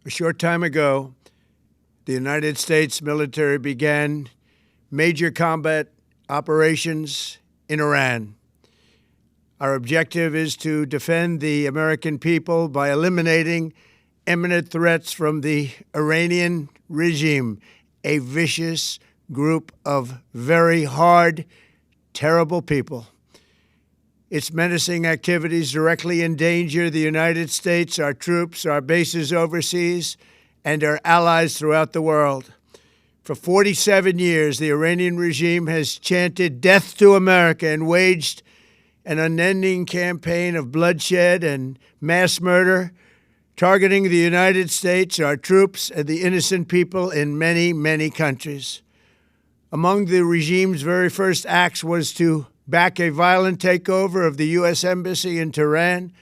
A short time ago, the United States military began major combat operations in Iran. Our objective is to defend the American people by eliminating imminent threats from the Iranian regime, a vicious group of very hard, terrible people. Its menacing activities directly endanger the United States, our troops, our bases overseas, and our allies throughout the world. For 47 years, the Iranian regime has chanted death to America and waged an unending campaign of bloodshed and mass murder, targeting the United States, our troops, and the innocent people in many, many countries. Among the regime's very first acts was to back a violent takeover of the U.S. Embassy in Tehran,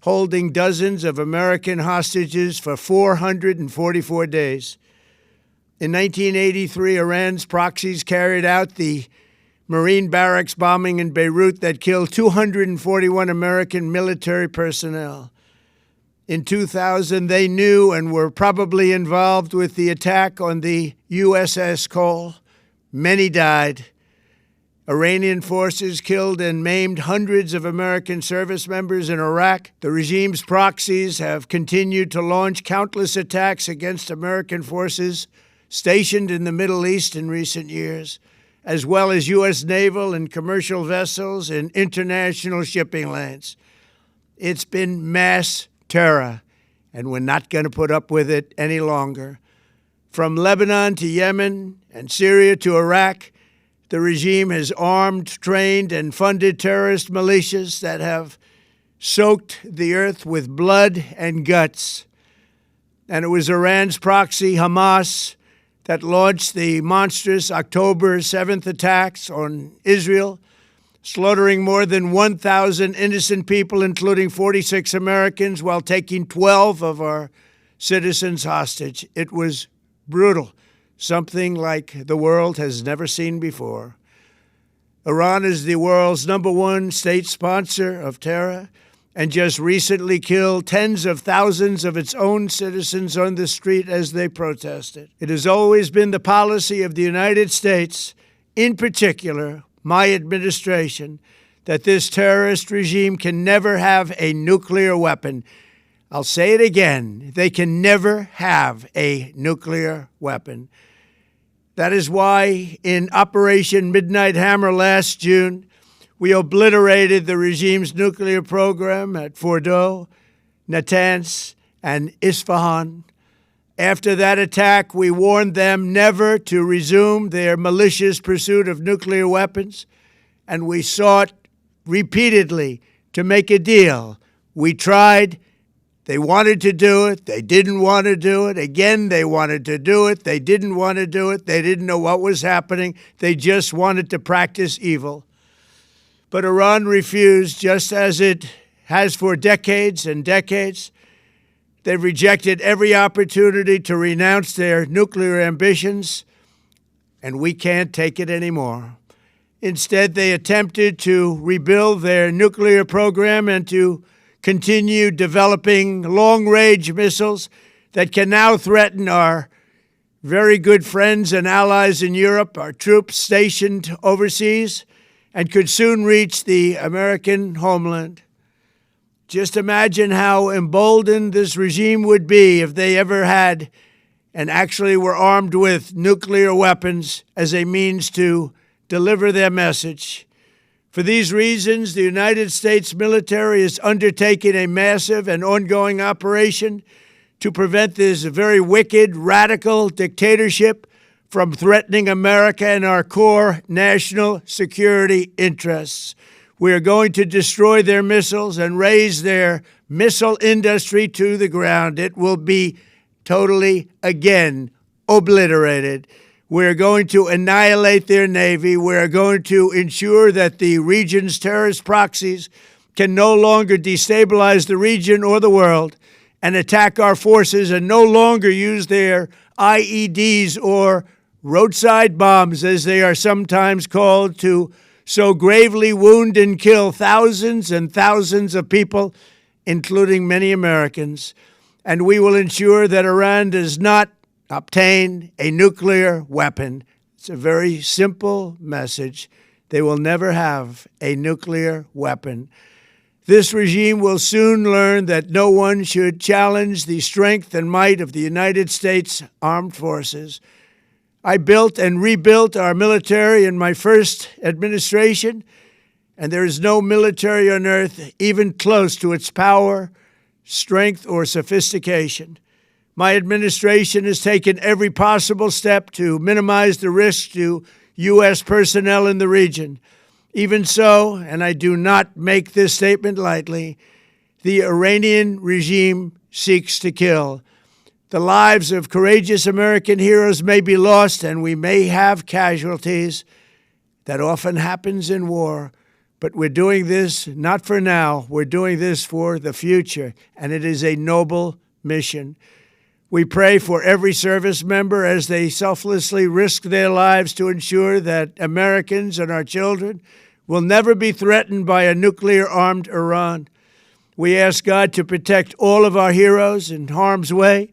holding dozens of American hostages for 444 days. In 1983, Iran's proxies carried out the Marine barracks bombing in Beirut that killed 241 American military personnel. In 2000, they knew and were probably involved with the attack on the USS Cole. Many died. Iranian forces killed and maimed hundreds of American service members in Iraq. The regime's proxies have continued to launch countless attacks against American forces stationed in the Middle East in recent years, as well as U.S. naval and commercial vessels in international shipping lanes. It's been mass terror, and we're not going to put up with it any longer. From Lebanon to Yemen and Syria to Iraq, the regime has armed, trained, and funded terrorist militias that have soaked the earth with blood and guts. And it was Iran's proxy, Hamas, that launched the monstrous October 7th attacks on Israel, slaughtering more than 1,000 innocent people, including 46 Americans, while taking 12 of our citizens hostage. It was brutal, something like the world has never seen before. Iran is the world's #1 state sponsor of terror and just recently killed tens of thousands of its own citizens on the street as they protested. It has always been the policy of the United States, in particular, my administration, that this terrorist regime can never have a nuclear weapon. I'll say it again, they can never have a nuclear weapon. That is why in Operation Midnight Hammer last June, we obliterated the regime's nuclear program at Fordow, Natanz, and Isfahan. After that attack, we warned them never to resume their malicious pursuit of nuclear weapons, and we sought repeatedly to make a deal. We tried. They wanted to do it. They didn't want to do it. Again, they wanted to do it. They didn't want to do it. They didn't know what was happening. They just wanted to practice evil. But Iran refused, just as it has for decades and decades. They've rejected every opportunity to renounce their nuclear ambitions, and we can't take it anymore. Instead, they attempted to rebuild their nuclear program and to continue developing long-range missiles that can now threaten our very good friends and allies in Europe, our troops stationed overseas, and could soon reach the American homeland. Just imagine how emboldened this regime would be if they ever had and actually were armed with nuclear weapons as a means to deliver their message. For these reasons, the United States military is undertaking a massive and ongoing operation to prevent this very wicked, radical dictatorship from threatening America and our core national security interests. We are going to destroy their missiles and raise their missile industry to the ground. It will be totally, again, obliterated. We're going to annihilate their Navy. We're going to ensure that the region's terrorist proxies can no longer destabilize the region or the world and attack our forces and no longer use their IEDs or roadside bombs, as they are sometimes called, to so gravely wound and kill thousands and thousands of people, including many Americans. and we will ensure that Iran does not obtain a nuclear weapon. It's a very simple message. They will never have a nuclear weapon. This regime will soon learn that no one should challenge the strength and might of the United States Armed Forces. I built and rebuilt our military in my first administration, and there is no military on earth even close to its power, strength, or sophistication. My administration has taken every possible step to minimize the risk to U.S. personnel in the region. Even so, and I do not make this statement lightly, the Iranian regime seeks to kill. The lives of courageous American heroes may be lost, and we may have casualties. That often happens in war. But we're doing this not for now. We're doing this for the future, and it is a noble mission. We pray for every service member as they selflessly risk their lives to ensure that Americans and our children will never be threatened by a nuclear-armed Iran. We ask God to protect all of our heroes in harm's way,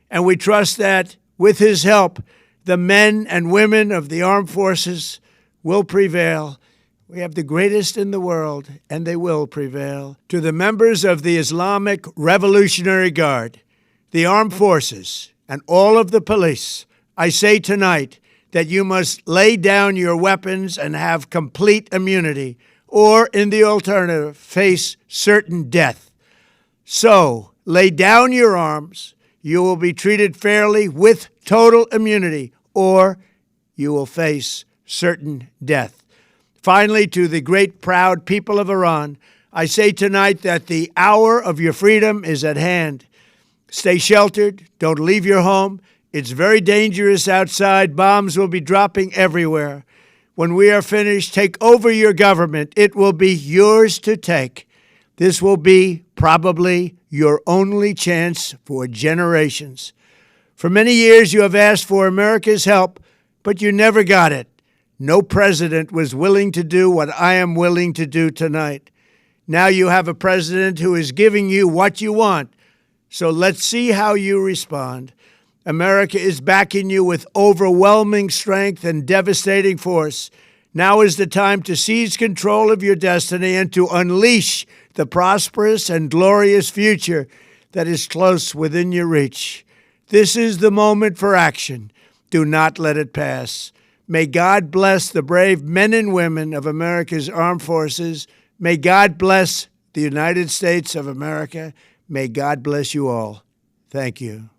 and we trust that, with His help, the men and women of the armed forces will prevail. We have the greatest in the world, and they will prevail. To the members of the Islamic Revolutionary Guard, the armed forces, and all of the police, I say tonight that you must lay down your weapons and have complete immunity, or, in the alternative, face certain death. So, lay down your arms. You will be treated fairly with total immunity, or you will face certain death. Finally, to the great, proud people of Iran, I say tonight that the hour of your freedom is at hand. Stay sheltered. Don't leave your home. It's very dangerous outside. Bombs will be dropping everywhere. When we are finished, take over your government. It will be yours to take. This will be probably your only chance for generations. For many years, you have asked for America's help, but you never got it. No president was willing to do what I am willing to do tonight. Now you have a president who is giving you what you want. So let's see how you respond. America is backing you with overwhelming strength and devastating force. Now is the time to seize control of your destiny and to unleash the prosperous and glorious future that is close within your reach. This is the moment for action. Do not let it pass. May God bless the brave men and women of America's armed forces. May God bless the United States of America. May God bless you all. Thank you.